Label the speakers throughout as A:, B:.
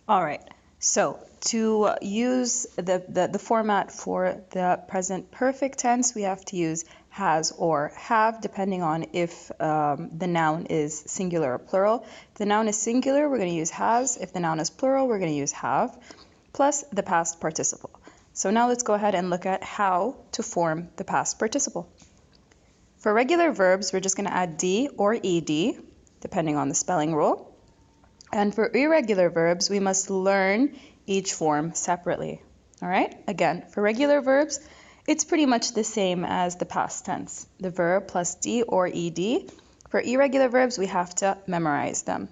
A: All right, so to use the format for the present perfect tense, we have to use has or have, depending on if the noun is singular or plural. If the noun is singular, we're going to use has. If the noun is plural, we're going to use have, plus the past participle. So now let's go ahead and look at how to form the past participle. For regular verbs, we're just going to add d or ed, depending on the spelling rule. And for irregular verbs, we must learn each form separately. All right? Again, for regular verbs, it's pretty much the same as the past tense. The verb plus d or ed. For irregular verbs, we have to memorize them.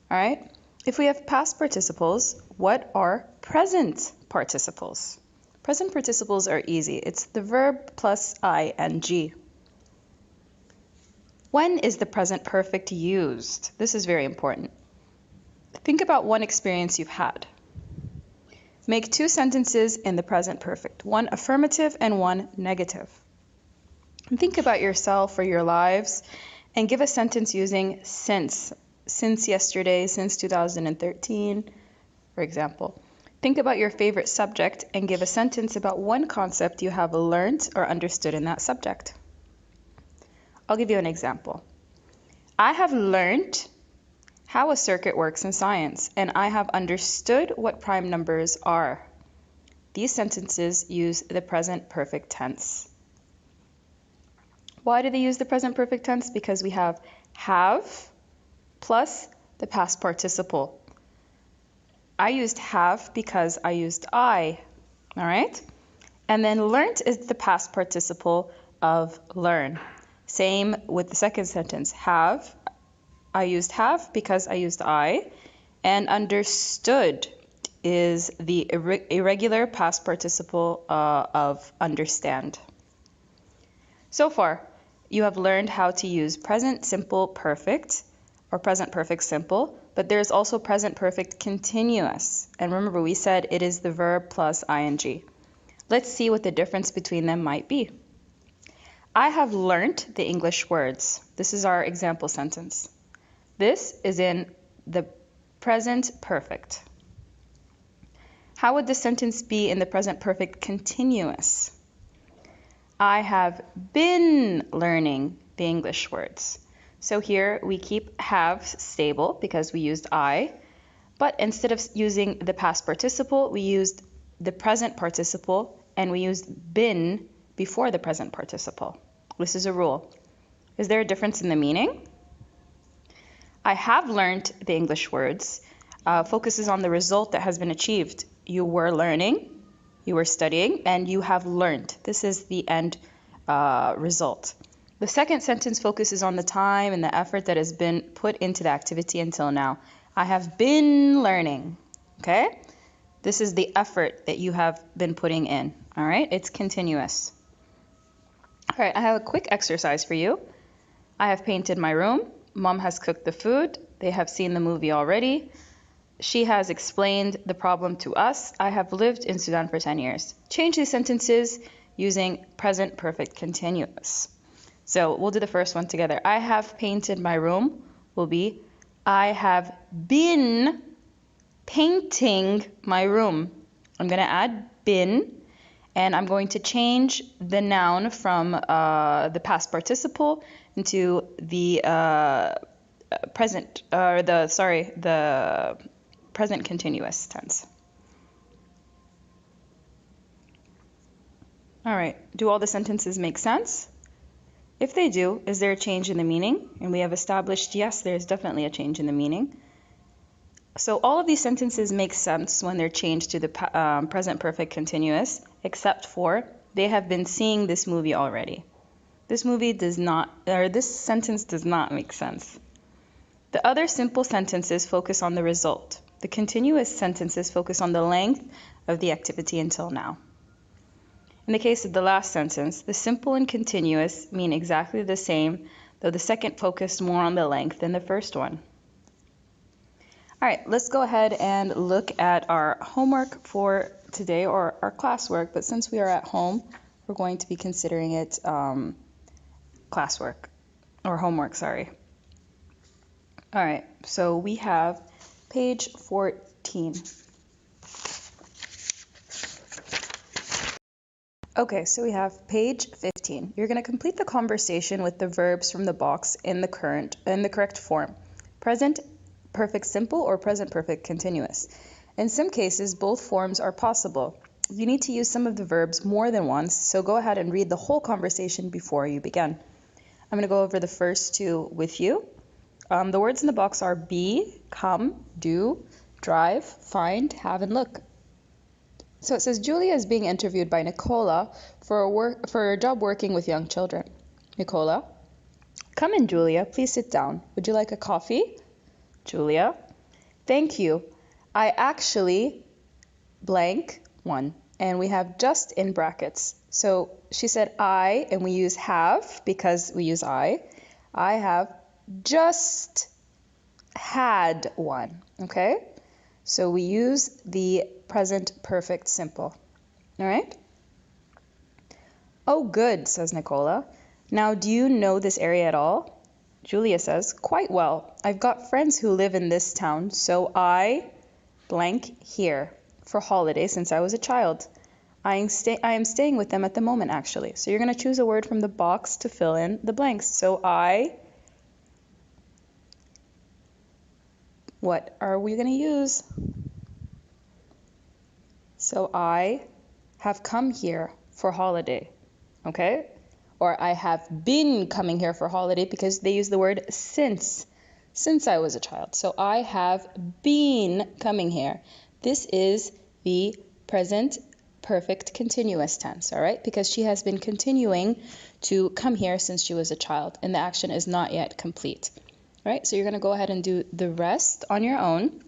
A: All right? If we have past participles, what are present participles? Present participles are easy. It's the verb plus ing. When is the present perfect used? This is very important. Think about one experience you've had. Make two sentences in the present perfect, one affirmative and one negative. And think about yourself or your lives and give a sentence using since yesterday, since 2013, for example. Think about your favorite subject and give a sentence about one concept you have learned or understood in that subject. I'll give you an example. I have learned how a circuit works in science, and I have understood what prime numbers are. These sentences use the present perfect tense. Why do they use the present perfect tense? Because we have plus the past participle. I used have because I used I, all right? And then learnt is the past participle of learn. Same with the second sentence, I used have because I used I, and understood is the irregular past participle of understand. So far, you have learned how to use present simple perfect or present perfect simple, but there's also present perfect continuous. And remember, we said it is the verb plus ing. Let's see what the difference between them might be. I have learnt the English words. This is our example sentence. This is in the present perfect. How would the sentence be in the present perfect continuous? I have been learning the English words. So here we keep have stable because we used I, but instead of using the past participle, we used the present participle and we used been before the present participle. This is a rule. Is there a difference in the meaning? I have learned the English words focuses on the result that has been achieved. You were learning, you were studying, and you have learned. This is the end result. The second sentence focuses on the time and the effort that has been put into the activity until now. I have been learning, okay? This is the effort that you have been putting in, all right? It's continuous. All right, I have a quick exercise for you. I have painted my room. Mom has cooked the food. They have seen the movie already. She has explained the problem to us. I have lived in Sudan for 10 years. Change these sentences using present perfect continuous. So we'll do the first one together. I have painted my room will be I have been painting my room. I'm going to add been, and I'm going to change the noun from the past participle into the the present continuous tense. All right, do all the sentences make sense? If they do, is there a change in the meaning? And we have established, yes, there's definitely a change in the meaning. So all of these sentences make sense when they're changed to the present perfect continuous, except for they have been seeing this movie already. This sentence does not make sense. The other simple sentences focus on the result. The continuous sentences focus on the length of the activity until now. In the case of the last sentence, the simple and continuous mean exactly the same, though the second focused more on the length than the first one. All right, let's go ahead and look at our homework for today, or our classwork, but since we are at home, we're going to be considering it classwork, or homework, sorry. All right, so we have page 14. Okay, so we have page 15. You're going to complete the conversation with the verbs from the box in the correct form. Present perfect simple or present perfect continuous. In some cases, both forms are possible. You need to use some of the verbs more than once, so go ahead and read the whole conversation before you begin. I'm going to go over the first two with you. The words in the box are be, come, do, drive, find, have, and look. So it says Julia is being interviewed by Nicola for a job working with young children. Nicola: come in, Julia. Please sit down. Would you like a coffee? Julia: thank you. I actually blank one. And we have just in brackets. So she said I, and we use have because we use I. I have just had one. Okay? So we use the present perfect simple. All right? Oh, good, says Nicola. Now, do you know this area at all? Julia says, quite well. I've got friends who live in this town, so I blank here for holiday since I was a child. I am staying with them at the moment, actually. So you're going to choose a word from the box to fill in the blanks. So what are we going to use? So I have come here for holiday, okay? Or I have been coming here for holiday because they use the word since I was a child. So I have been coming here. This is the present perfect continuous tense, all right? Because she has been continuing to come here since she was a child, and the action is not yet complete. All right, so you're going to go ahead and do the rest on your own.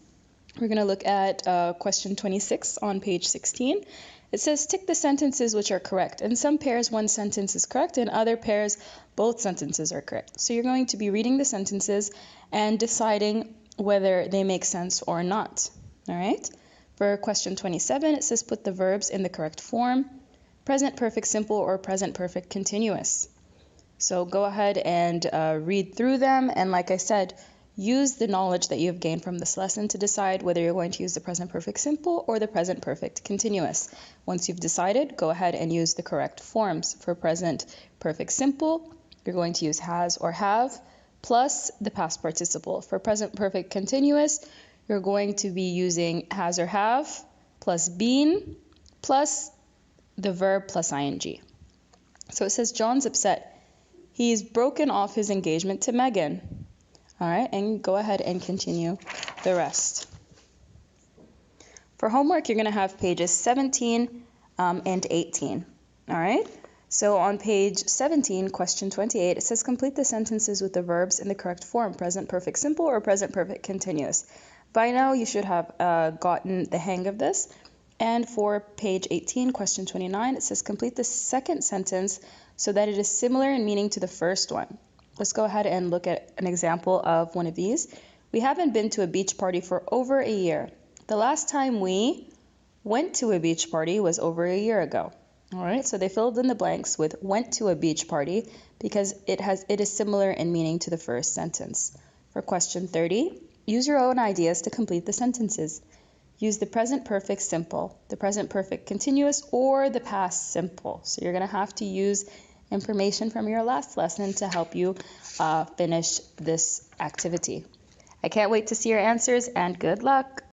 A: We're going to look at question 26 on page 16. It says, tick the sentences which are correct. In some pairs, one sentence is correct. In other pairs, both sentences are correct. So you're going to be reading the sentences and deciding whether they make sense or not. All right? For question 27, it says, put the verbs in the correct form. Present perfect simple or present perfect continuous. So go ahead and read through them. And like I said, use the knowledge that you have gained from this lesson to decide whether you're going to use the present perfect simple or the present perfect continuous. Once you've decided, go ahead and use the correct forms. For present perfect simple, you're going to use has or have plus the past participle. For present perfect continuous, you're going to be using has or have plus been plus the verb plus ing. So it says John's upset. He's broken off his engagement to Megan. All right, and go ahead and continue the rest. For homework, you're going to have pages 17 and 18. All right, so on page 17, question 28, it says complete the sentences with the verbs in the correct form, present perfect simple or present perfect continuous. By now, you should have gotten the hang of this. And for page 18, question 29, it says complete the second sentence so that it is similar in meaning to the first one. Let's go ahead and look at an example of one of these. We haven't been to a beach party for over a year. The last time we went to a beach party was over a year ago. All right, so they filled in the blanks with went to a beach party because it is similar in meaning to the first sentence. For question 30, use your own ideas to complete the sentences. Use the present perfect simple, the present perfect continuous, or the past simple. So you're going to have to use information from your last lesson to help you finish this activity. I can't wait to see your answers, and good luck.